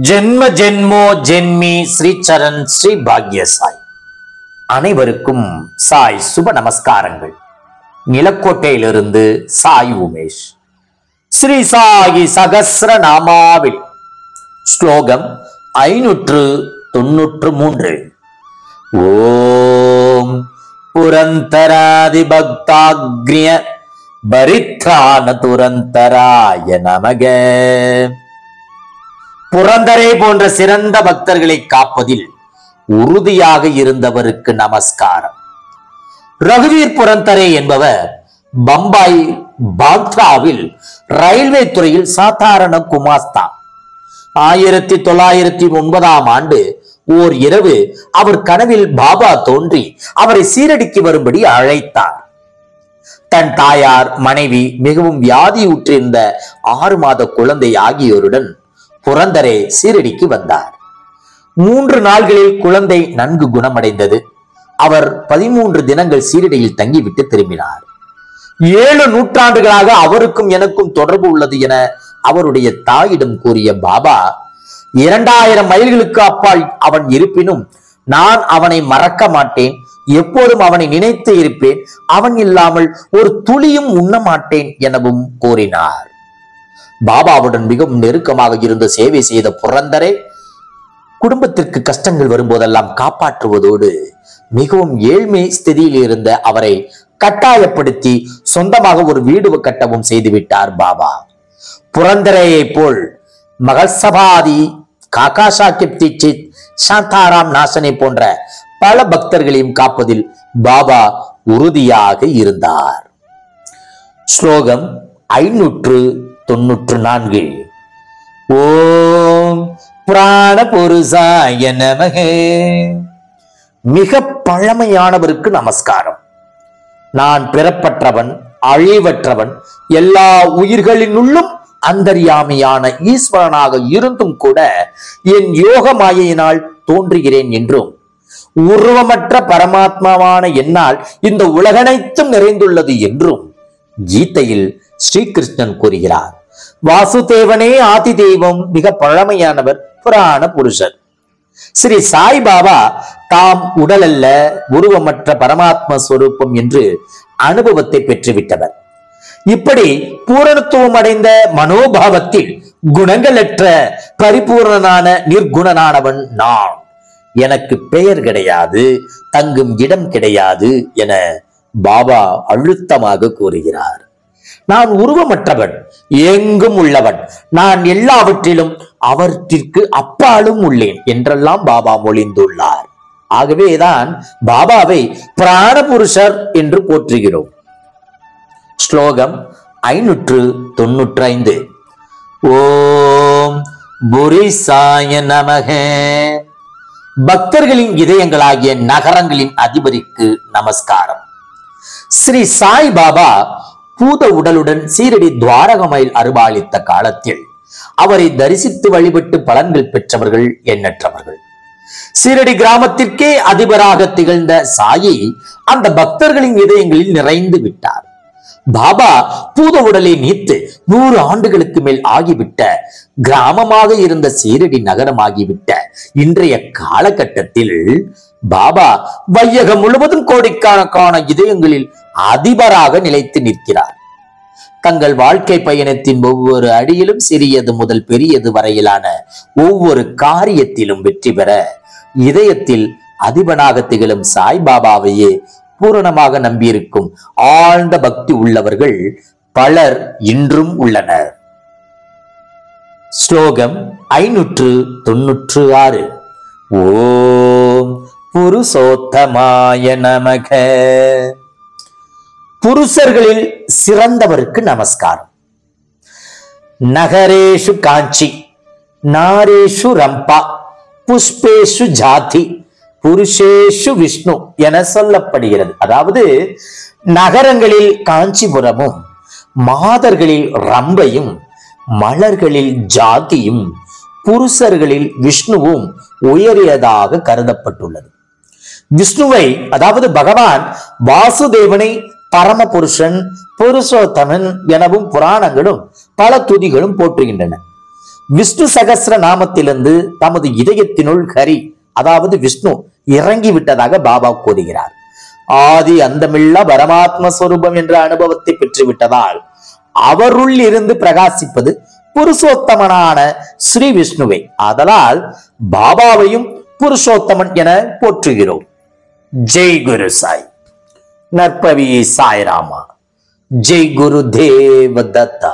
ஜென்ம ஜென்மோ ஜென்மி ஸ்ரீ சரண் ஸ்ரீ பாக்ய சாய். அனைவருக்கும் சாய் சுப நமஸ்காரங்கள். நிலக்கோட்டையிலிருந்து சாய் உமேஷ். ஸ்ரீ சாயி சகஸ்ர நாமாவில் ஸ்லோகம் 593. ஓம் புரந்தராதி பக்தாக்ரிய பரித்ரான துரந்தராய நமக. புரந்தரை போன்ற சிறந்த பக்தர்களை காப்பதில் உறுதியாக இருந்தவருக்கு நமஸ்காரம். ரகுவீர் புரந்தரே என்பவர் பம்பாய் பாந்த்ராவில் ரயில்வே துறையில் சாதாரண குமாஸ்தா. 1909 ஓர் இரவு அவர் கனவில் பாபா தோன்றி அவரை சீரடிக்கு வரும்படி அழைத்தார். தன் தாயார், மனைவி, மிகவும் வியாதியுற்றிருந்த 6 மாத குழந்தை ஆகியோருடன் புரந்தரே சீரடிக்கு வந்தார். 3 நாள்களில் குழந்தை நன்கு குணமடைந்தது. அவர் 13 தினங்கள் சீரடியில் தங்கிவிட்டு திரும்பினார். 7 நூற்றாண்டுகளாக அவருக்கும் எனக்கும் தொடர்பு உள்ளது என அவருடைய தாயிடம் கூறிய பாபா, 2000 மைல்களுக்கு அப்பால் அவன் இருப்பினும் நான் அவனை மறக்க மாட்டேன், எப்போதும் அவனை நினைத்து இருப்பேன், அவன் இல்லாமல் ஒரு துளியும் உண்ண மாட்டேன் எனவும் கூறினார். பாபாவுடன் மிகவும் நெருக்கமாக இருந்து சேவை செய்த புரந்தரே குடும்பத்திற்கு கஷ்டங்கள் வரும்போதெல்லாம் காப்பாற்றுவதோடு மிகவும் ஏழ்மை ஸ்திதியில் இருந்த அவரை கட்டாயப்படுத்தி சொந்தமாக ஒரு வீடு கட்டவும் செய்துவிட்டார் பாபா. புரந்தரையை போல் மகசபாதி, காக்கா சாஹிப் தீட்சித், சாந்தாராம் நாசனை போன்ற பல பக்தர்களையும் காப்பதில் பாபா உறுதியாக இருந்தார். ஸ்லோகம் 594. ஓம் பிராண புருஷாய நமக. மிக பழமையானவருக்கு நமஸ்காரம். நான் பிறப்பற்றவன், அழிவற்றவன், எல்லா உயிர்களினுள்ளும் அந்தர்யாமியான ஈஸ்வரனாக இருந்தும் கூட என் யோக மாயையினால் தோன்றுகிறேன் என்றும், உருவமற்ற பரமாத்மாவான என்னால் இந்த உலகனைத்தும் நிறைந்துள்ளது என்றும் கீதையில் ஸ்ரீகிருஷ்ணன் கூறுகிறார். வாசுதேவனே ஆதி தெய்வம், மிக பழமையானவர், புராண புருஷர். ஸ்ரீ சாய் பாபா தாம் உடல் அல்ல, உருவமற்ற பரமாத்ம ஸ்வரூபம் என்று அனுபவத்தை பெற்றுவிட்டவர். இப்படி பூரணத்துவம் அடைந்த மனோபாவத்தில் குணங்களற்ற பரிபூர்ணனான நிர்குணனானவன் நான். எனக்கு பெயர் கிடையாது, தங்கும் இடம் கிடையாது என பாபா அழுத்தமாக கூறுகிறார். நான் உருவமற்றவன், எங்கும் உள்ளவன், நான் எல்லாவற்றிலும் அவற்றிற்கு அப்பாலும் உள்ளேன் என்றெல்லாம் பாபா மொழிந்துள்ளார். ஆகவேதான் பாபாவை பிராண புருஷர் என்று போற்றுகிறோம். ஸ்லோகம் 595. ஓம் புரிசாய நமக. பக்தர்களின் இதயங்களாகிய நகரங்களின் அதிபதிக்கு நமஸ்காரம். ஸ்ரீ சாய் பாபா பூத உடலுடன் சீரடி துவாரகமையில் அருள்பாலித்த காலத்தில் அவரை தரிசித்து வழிபட்டு பலன்கள் பெற்றவர்கள் எண்ணற்றவர்கள். சீரடி கிராமத்திற்கே அதிபராக திகழ்ந்த சாயி அந்த பக்தர்களின் இதயங்களில் நிறைந்து விட்டார். பாபா பூத உடலை நீத்து 100 ஆண்டுகளுக்கு மேல் ஆகிவிட்ட கிராமமாக இருந்த சீரடி நகரமாகிவிட்ட இன்றைய காலகட்டத்தில் பாபா வையகம் முழுவதும் கோடிக்கணக்கான இதயங்களில் அதிபராக நிலைத்து நிற்கிறார். தங்கள் வாழ்க்கை பயணத்தின் ஒவ்வொரு அடியிலும் சிறியது முதல் பெரியது வரையிலான ஒவ்வொரு காரியத்திலும் வெற்றி பெற இதயத்தில் அதிபனாக திகழும் சாய்பாபாவையே பூரணமாக நம்பியிருக்கும் ஆழ்ந்த பக்தி உள்ளவர்கள் பலர் இன்றும் உள்ளனர். ஸ்லோகம் 596. ஓம் புருஷோத்தமாய நமக. புருஷர்களில் சிறந்தவருக்கு நமஸ்காரம். நகரேஷு காஞ்சி, நாரேஷு ரம்பா, புஷ்பேஷு ஜாதி, புருஷேஷு விஷ்ணு என சொல்லப்படுகிறது. அதாவது நகரங்களில் காஞ்சிபுரமும், மாதர்களில் ரம்பையும், மலர்களில் ஜாதியும், புருஷர்களில் விஷ்ணுவும் உயரியதாக கருதப்பட்டுள்ளது. விஷ்ணுவை, அதாவது பகவான் வாசுதேவனை பரமபுருஷன், புருஷோத்தமன் எனவும் புராணங்களும் பல துதிகளும் போற்றுகின்றன. விஷ்ணு சகஸ்ர நாமத்திலிருந்து தமது இதயத்தினுள் ஹரி அதாவது விஷ்ணு இறங்கி விட்டதாக பாபா கூறுகிறார். ஆதி அந்தமில்லா பரமாத்ம ஸ்வரூபம் என்ற அனுபவத்தை பெற்றுவிட்டதால் அவருள் இருந்து பிரகாசிப்பது புருஷோத்தமனான ஸ்ரீ விஷ்ணுவை. ஆதலால் பாபாவையும் புருஷோத்தமன் என போற்றுகிறோம். ஜெய் குரு சாய். நற்பவி சாய்ராமா. ஜெய் குரு தேவ தத்தா.